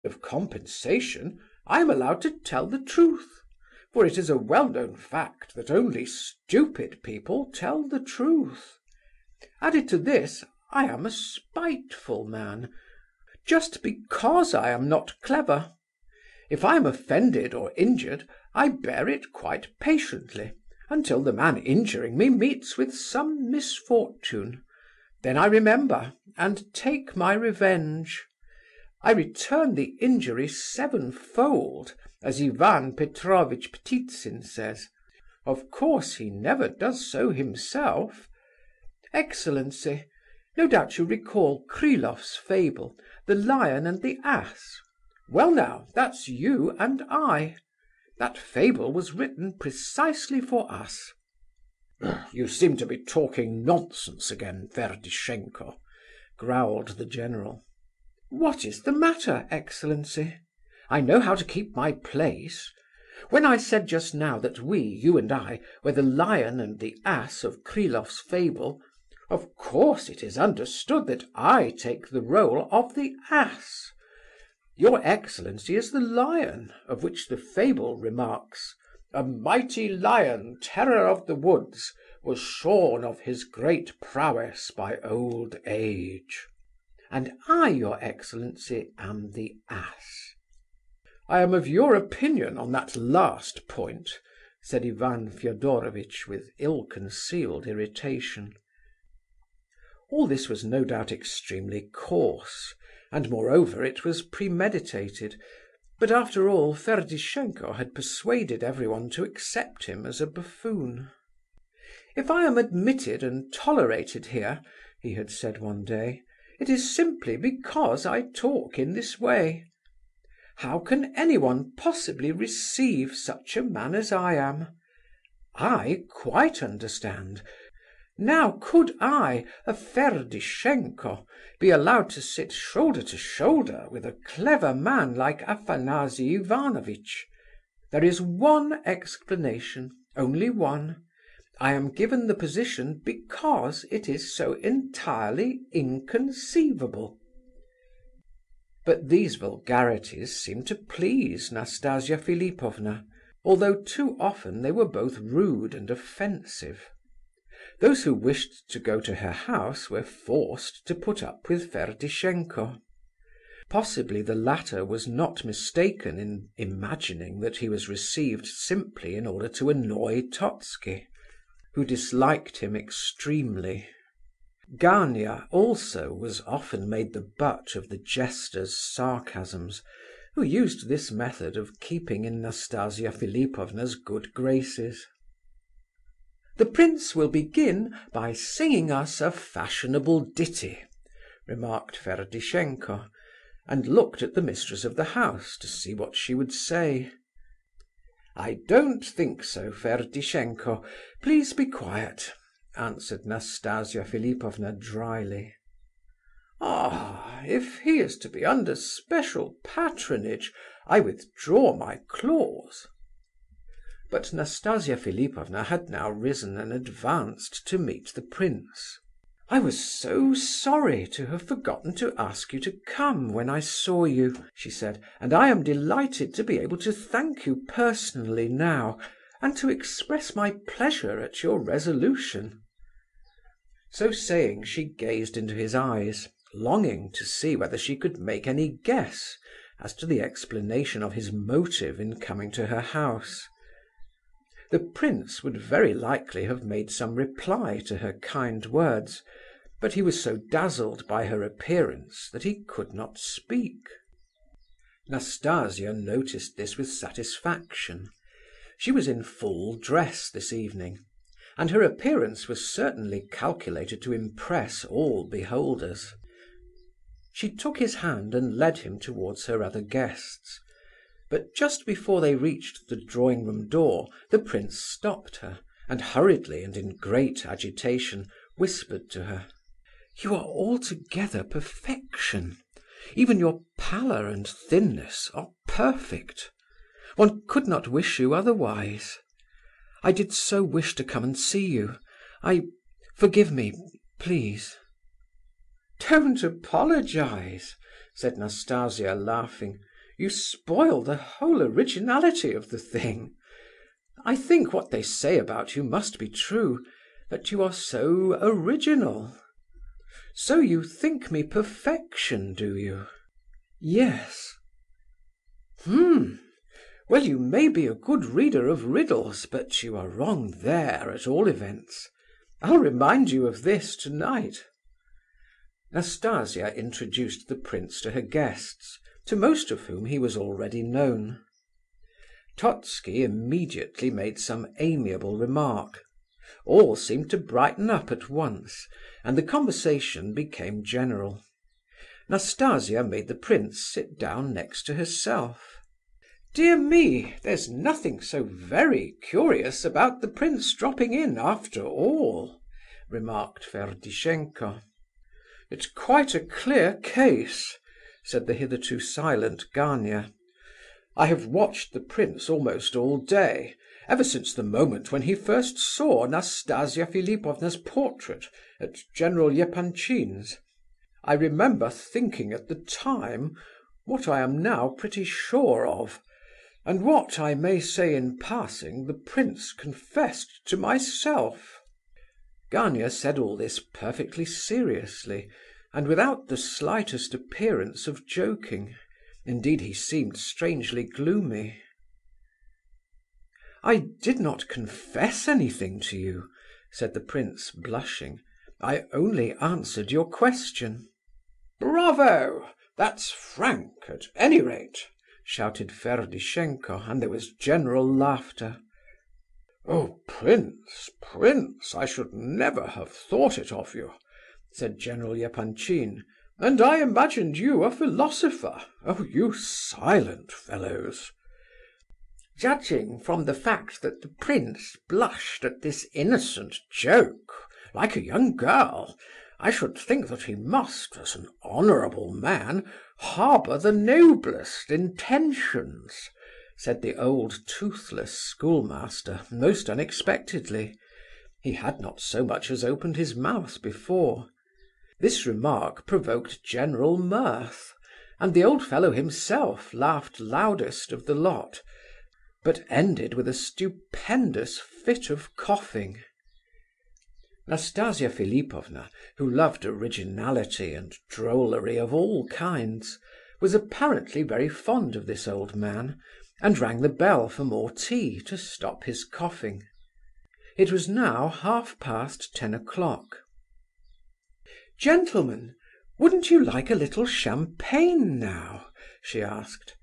of compensation, I am allowed to tell the truth, for it is a well-known fact that only stupid people tell the truth. Added to this, I am a spiteful man, just because I am not clever. If I am offended or injured, I bear it quite patiently, until the man injuring me meets with some misfortune. Then I remember, and take my revenge. I return the injury sevenfold, as Ivan Petrovitch Ptitsin says. Of course, he never does so himself. Excellency, no doubt you recall Krylov's fable, The Lion and the Ass? Well now, that's you and I. That fable was written precisely for us." "You seem to be talking nonsense again, Ferdishenko," growled the general. "What is the matter, excellency? I know how to keep my place. When I said just now that we, you and I, were the lion and the ass of Krylov's fable, of course it is understood that I take the role of the ass. Your excellency is the lion, of which the fable remarks, 'A mighty lion, terror of the woods, was shorn of his great prowess by old age.' And I, your excellency, am the ass." "I am of your opinion on that last point," said Ivan Fedorovitch with ill-concealed irritation. All this was no doubt extremely coarse, and moreover it was premeditated, but after all Ferdishenko had persuaded everyone to accept him as a buffoon. "If I am admitted and tolerated here," he had said one day, "it is simply because I talk in this way. How can anyone possibly receive such a man as I am? I quite understand. Now could I, a Ferdishenko, be allowed to sit shoulder to shoulder with a clever man like Afanasy Ivanovitch? There is one explanation, only one. I am given the position because it is so entirely inconceivable." But these vulgarities seemed to please Nastasia Philipovna, although too often they were both rude and offensive. Those who wished to go to her house were forced to put up with Ferdishenko. Possibly the latter was not mistaken in imagining that he was received simply in order to annoy Totski, who disliked him extremely. Gania also was often made the butt of the jester's sarcasms, who used this method of keeping in Nastasia Philipovna's good graces. "The prince will begin by singing us a fashionable ditty," remarked Ferdishenko, and looked at the mistress of the house to see what she would say. "I don't think so, Ferdishenko. Please be quiet," answered Nastasia Philipovna dryly. "Ah, if he is to be under special patronage, I withdraw my clause." But Nastasia Philipovna had now risen and advanced to meet the prince. "I was so sorry to have forgotten to ask you to come when I saw you," she said, "and I am delighted to be able to thank you personally now, and to express my pleasure at your resolution." So saying, she gazed into his eyes, longing to see whether she could make any guess as to the explanation of his motive in coming to her house. The prince would very likely have made some reply to her kind words, but he was so dazzled by her appearance that he could not speak. Nastasia noticed this with satisfaction. She was in full dress this evening, and her appearance was certainly calculated to impress all beholders. She took his hand and led him towards her other guests. But just before they reached the drawing-room door, the prince stopped her, and hurriedly and in great agitation whispered to her, "You are altogether perfection. Even your pallor and thinness are perfect. One could not wish you otherwise. I did so wish to come and see you. Forgive me, please." "Don't apologize," said Nastasia, laughing. You spoil the whole originality of the thing. I think what they say about you must be true, that you are so original. So you think me perfection, do you?" "Yes." "Hmm. Well, you may be a good reader of riddles, but you are wrong there, at all events. I'll remind you of this tonight." Nastasia introduced the prince to her guests, to most of whom he was already known. Totski immediately made some amiable remark. All seemed to brighten up at once, and the conversation became general. Nastasia made the prince sit down next to herself. "Dear me, there's nothing so very curious about the prince dropping in, after all," remarked Ferdishenko. "It's quite a clear case," said the hitherto silent Gania. "I have watched the prince almost all day, ever since the moment when he first saw Nastasia Philipovna's portrait at General Epanchin's. I remember thinking at the time what I am now pretty sure of, and what, I may say in passing, the prince confessed to myself." Gania said all this perfectly seriously, and without the slightest appearance of joking. Indeed, he seemed strangely gloomy. "I did not confess anything to you," said the prince, blushing. "I only answered your question." "Bravo! That's frank, at any rate," shouted Ferdishenko, and there was general laughter. "Oh, prince, prince, I should never have thought it of you," said General Epanchin. "And I imagined you a philosopher. Oh, you silent fellows!" "Judging from the fact that the prince blushed at this innocent joke, like a young girl, I should think that he must, as an honourable man, harbour the noblest intentions," said the old toothless schoolmaster, most unexpectedly. He had not so much as opened his mouth before. This remark provoked general mirth, and the old fellow himself laughed loudest of the lot, but ended with a stupendous fit of coughing. Nastasia Philipovna, who loved originality and drollery of all kinds, was apparently very fond of this old man, and rang the bell for more tea to stop his coughing. It was now 10:30. "Gentlemen, wouldn't you like a little champagne now?" she asked.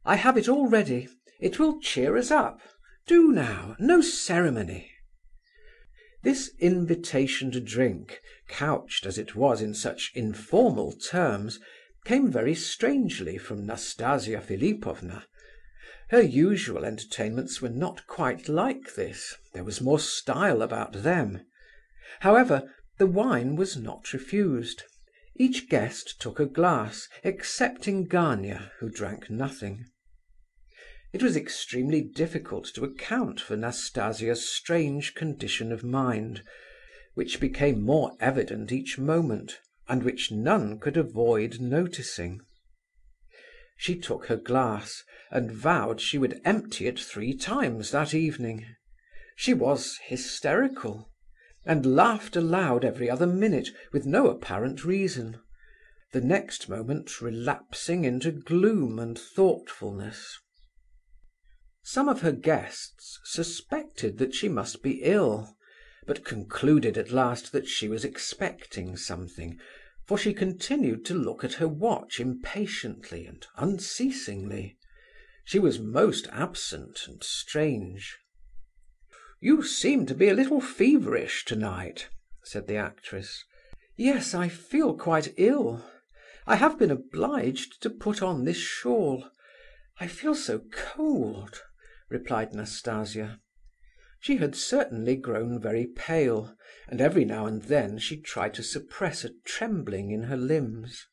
"I have it all ready. It will cheer us up. Do now, no ceremony." This invitation to drink, couched as it was in such informal terms, came very strangely from Nastasia Philipovna. Her usual entertainments were not quite like this; there was more style about them. However, the wine was not refused. Each guest took a glass, excepting Gania, who drank nothing. It was extremely difficult to account for Nastasia's strange condition of mind, which became more evident each moment, and which none could avoid noticing. She took her glass, and vowed she would empty it 3 times that evening. She was hysterical, and laughed aloud every other minute, with no apparent reason, the next moment relapsing into gloom and thoughtfulness. Some of her guests suspected that she must be ill, but concluded at last that she was expecting something, for she continued to look at her watch impatiently and unceasingly. She was most absent and strange. "You seem to be a little feverish tonight," said the actress. "Yes, I feel quite ill. I have been obliged to put on this shawl. I feel so cold," replied Nastasia. She had certainly grown very pale, and every now and then she tried to suppress a trembling in her limbs.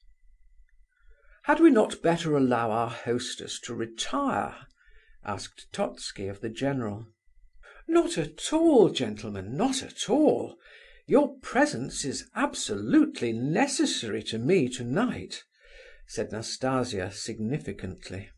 "Had we not better allow our hostess to retire?" asked Totski of the general. "Not at all, gentlemen, not at all. Your presence is absolutely necessary to me tonight," said Nastasia significantly.